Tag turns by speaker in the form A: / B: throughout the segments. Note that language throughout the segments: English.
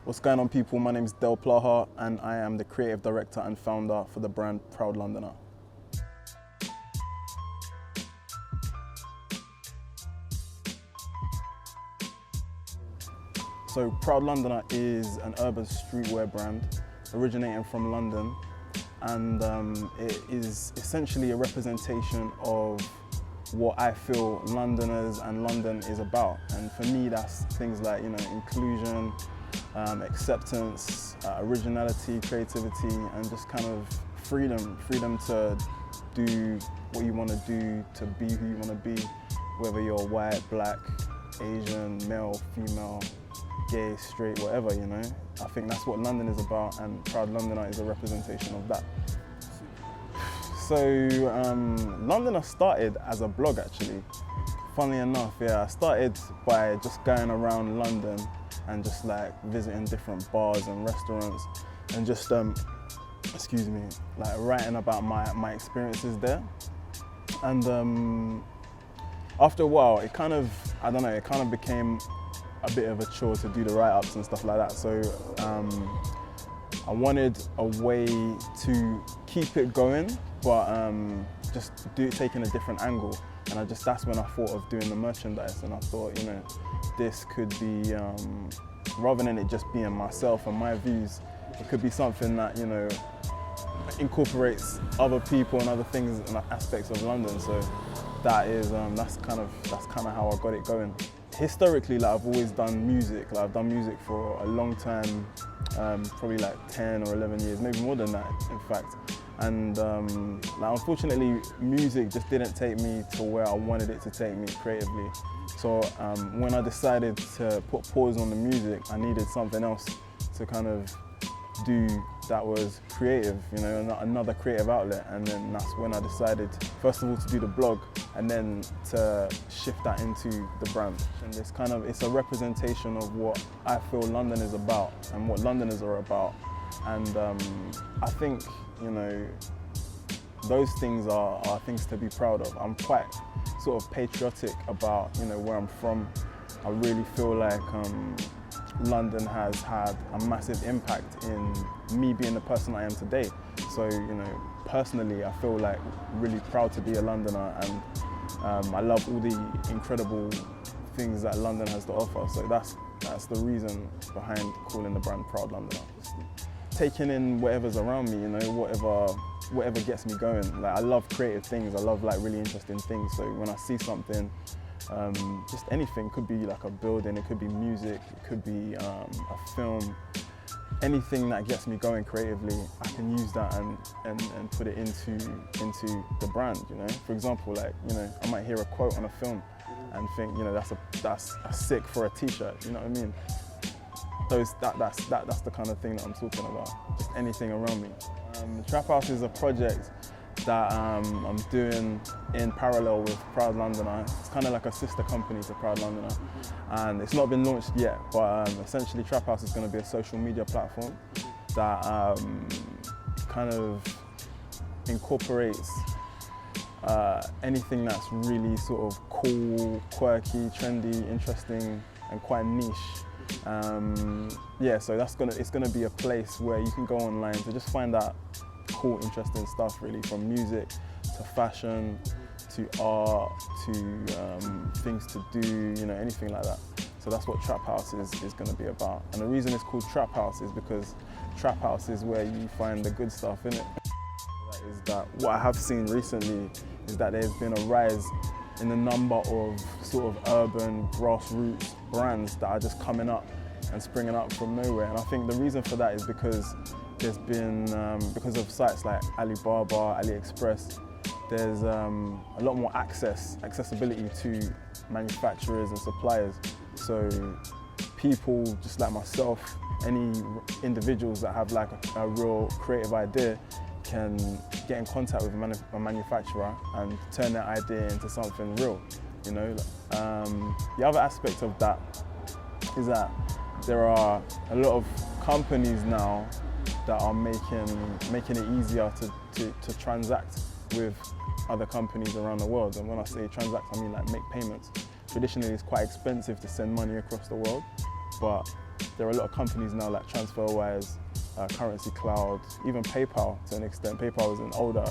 A: What's going on, people? My name is Del Plahar and I am the creative director and founder for the brand Proud Londoner. So Proud Londoner is an urban streetwear brand originating from London, and it is essentially a representation of what I feel Londoners and London is about. And for me, that's things like, inclusion, acceptance, originality, creativity, and just kind of freedom to do what you want to do, to be who you want to be, whether you're white, black, Asian, male, female, gay, straight, whatever, I think that's what London is about, and Proud Londoner is a representation of that. So Londoner started as a blog, actually. Funnily enough, yeah, I started by just going around London and just like visiting different bars and restaurants and just, like writing about my experiences there. And after a while, it kind of became a bit of a chore to do the write-ups and stuff like that. So I wanted a way to keep it going, but just taking a different angle. And that's when I thought of doing the merchandise, and I thought, this could be, rather than it just being myself and my views, it could be something that, incorporates other people and other things and aspects of London. So that's kind of how I got it going. Historically, I've always done music. I've done music for a long time, probably like 10 or 11 years, maybe more than that, in fact. And unfortunately, music just didn't take me to where I wanted it to take me creatively. So when I decided to put pause on the music, I needed something else to kind of do that was creative, another creative outlet. And then that's when I decided, first of all, to do the blog, and then to shift that into the brand. And it's a representation of what I feel London is about and what Londoners are about. And I think, those things are things to be proud of. I'm quite sort of patriotic about, where I'm from. I really feel like London has had a massive impact in me being the person I am today. So, personally, I feel like really proud to be a Londoner, and I love all the incredible things that London has to offer. So that's the reason behind calling the brand Proud Londoner. Just taking in whatever's around me, whatever gets me going. Like, I love creative things. I love like really interesting things. So when I see something, just anything, could be like a building, it could be music, it could be a film, anything that gets me going creatively, I can use that and put it into the brand. For example, like, I might hear a quote on a film and think, that's a sick for a t-shirt, you know what I mean? That's the kind of thing that I'm talking about, just anything around me. Trap House is a project that I'm doing in parallel with Proud Londoner. It's kind of like a sister company to Proud Londoner, and it's not been launched yet, but essentially Trap House is going to be a social media platform that kind of incorporates anything that's really sort of cool, quirky, trendy, interesting, and quite niche. So it's gonna be a place where you can go online to just find out cool, interesting stuff, really, from music to fashion to art to things to do, anything like that. So that's what Trap House is going to be about. And the reason it's called Trap House is because Trap House is where you find the good stuff, innit? Is that what I have seen recently is that there's been a rise in the number of sort of urban grassroots brands that are just coming up and springing up from nowhere. And I think the reason for that is because there's been, because of sites like Alibaba, AliExpress, there's a lot more accessibility to manufacturers and suppliers. So people just like myself, any individuals that have like a real creative idea, can get in contact with a manufacturer and turn that idea into something real. The other aspect of that is that there are a lot of companies now that are making it easier to transact with other companies around the world. And when I say transact, I mean like make payments. Traditionally, it's quite expensive to send money across the world, but there are a lot of companies now like TransferWise, Currency Cloud, even PayPal to an extent. PayPal is an older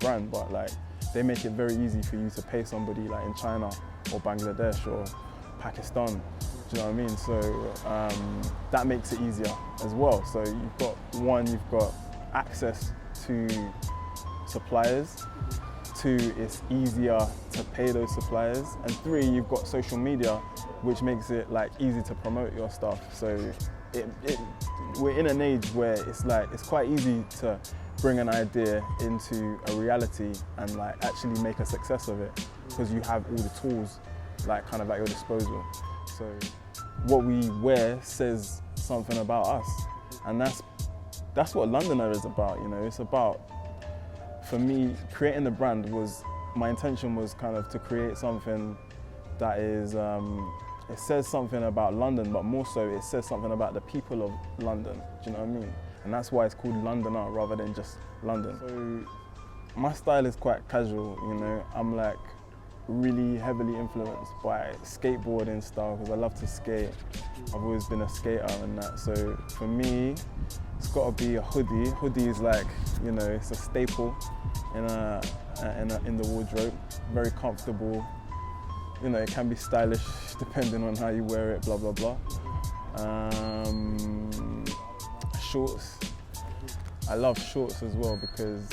A: brand, but like they make it very easy for you to pay somebody like in China or Bangladesh or Pakistan. Do you know what I mean? So that makes it easier as well. So you've got access to suppliers. 2, it's easier to pay those suppliers. And 3, you've got social media, which makes it like easy to promote your stuff. So we're in an age where it's quite easy to bring an idea into a reality and like actually make a success of it, because you have all the tools like kind of at your disposal. So what we wear says something about us, and that's what L.O.N.D.O.N is about. You know, it's about, for me, creating the brand my intention was kind of to create something that is, it says something about London, but more so it says something about the people of London. Do you know what I mean? And that's why it's called L.O.N.D.O.N rather than just London. So my style is quite casual, you know. I'm like really heavily influenced by skateboarding style because I love to skate. I've always been a skater and that. So for me, it's got to be a hoodie. Hoodie is like, you know, it's a staple in the wardrobe. Very comfortable. You know, it can be stylish depending on how you wear it, blah, blah, blah. Shorts. I love shorts as well because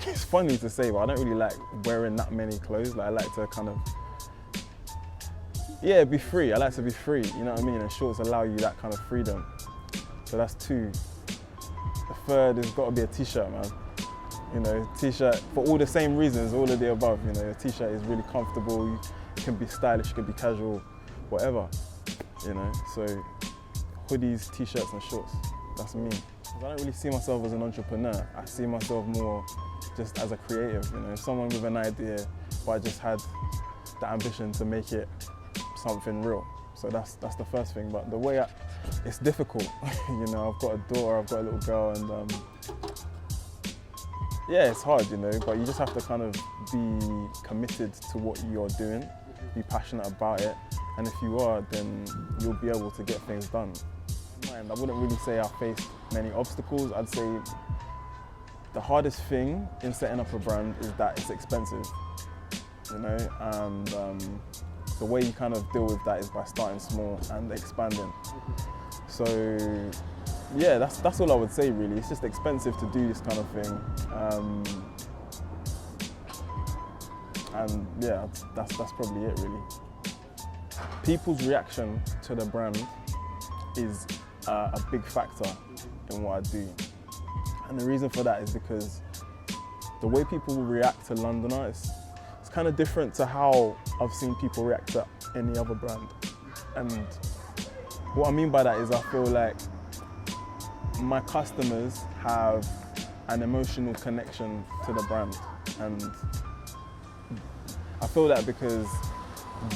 A: it's funny to say, but I don't really like wearing that many clothes. Like I like to kind of, be free. I like to be free, you know what I mean? And shorts allow you that kind of freedom. So that's 2. The 3rd has got to be a t-shirt, man. You know, t-shirt for all the same reasons, all of the above. You know, a t-shirt is really comfortable. It can be stylish, it can be casual, whatever. You know, so hoodies, t-shirts and shorts, that's me. I don't really see myself as an entrepreneur. I see myself more just as a creative, you know, someone with an idea, but I just had the ambition to make it something real. So that's the first thing. But the way it's difficult, you know, I've got a daughter, I've got a little girl, and it's hard, you know, but you just have to kind of be committed to what you're doing, be passionate about it, and if you are, then you'll be able to get things done. I wouldn't really say I faced many obstacles. I'd say the hardest thing in setting up a brand is that it's expensive, you know, and the way you kind of deal with that is by starting small and expanding. So yeah, that's all I would say really. It's just expensive to do this kind of thing. And yeah, that's probably it really. People's reaction to the brand is a big factor in what I do. And the reason for that is because the way people react to L.O.N.D.O.N it's kind of different to how I've seen people react to any other brand. And what I mean by that is I feel like my customers have an emotional connection to the brand. And I feel that because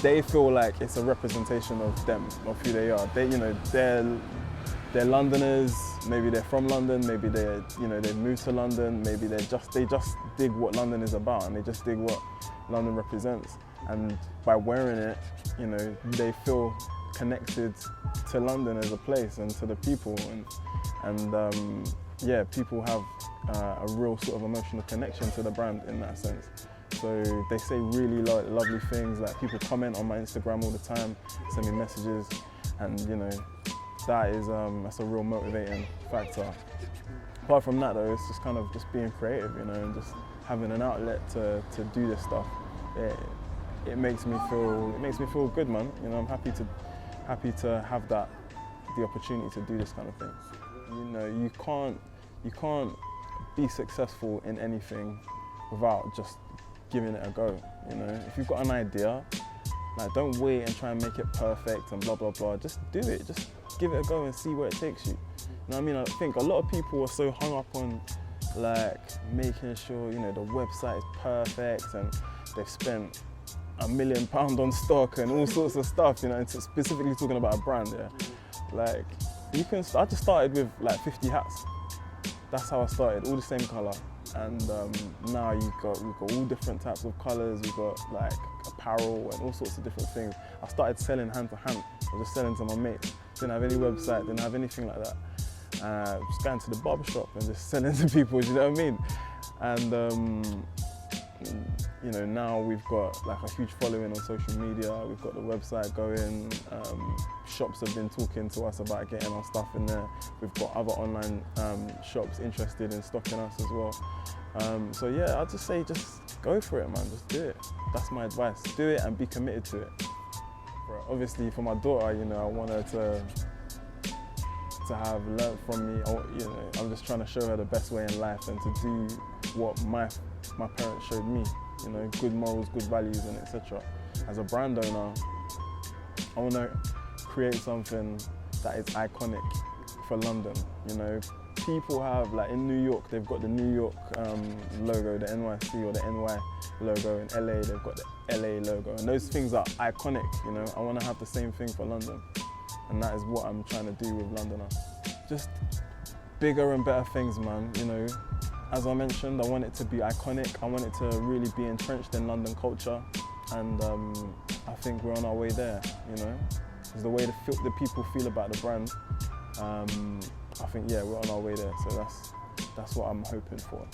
A: they feel like it's a representation of them, of who they are. They, you know, they're Londoners. Maybe they're from London. Maybe they're, you know, they've moved to London. Maybe they just dig what London is about, and they just dig what London represents. And by wearing it, you know, they feel connected to London as a place and to the people, and yeah, people have a real sort of emotional connection to the brand in that sense. So they say really lovely things, like people comment on my Instagram all the time, send me messages, and you know, that's a real motivating factor. Apart from that though, it's just kind of just being creative, you know, and just having an outlet to do this stuff. It makes me feel good, man. You know, I'm happy to have the opportunity to do this kind of thing. You know, you can't be successful in anything without just giving it a go. You know, if you've got an idea, like don't wait and try and make it perfect and blah blah blah. Just do it. Just give it a go and see where it takes you. You know what I mean? I think a lot of people are so hung up on like making sure, you know, the website is perfect and they've spent £1 million on stock and all sorts of stuff, you know, and specifically talking about a brand, yeah. Like, I just started with like 50 hats. That's how I started, all the same colour, And now we've got all different types of colours. We've got like apparel and all sorts of different things. I started selling hand to hand. I was just selling to my mates. Didn't have any website, didn't have anything like that. Just going to the barber shop and just selling to people, you know what I mean? And you know, now we've got like a huge following on social media. We've got the website going. Shops have been talking to us about getting our stuff in there. We've got other online shops interested in stocking us as well. So yeah, I'd just say just go for it, man. Just do it. That's my advice. Do it and be committed to it. Obviously, for my daughter, you know, I want her to have learned from me. You know, I'm just trying to show her the best way in life and to do what my parents showed me. You know, good morals, good values, and etc. As a brand owner, I want to create something that is iconic for London. You know, people have, like in New York, they've got the New York logo, the NYC or the NY logo. In LA, they've got the LA logo, and those things are iconic. You know, I want to have the same thing for London, and that is what I'm trying to do with L.O.N.D.O.N. Just bigger and better things, man. You know. As I mentioned, I want it to be iconic. I want it to really be entrenched in London culture, and I think we're on our way there. You know, because the way the people feel about the brand, I think yeah, we're on our way there. So that's what I'm hoping for.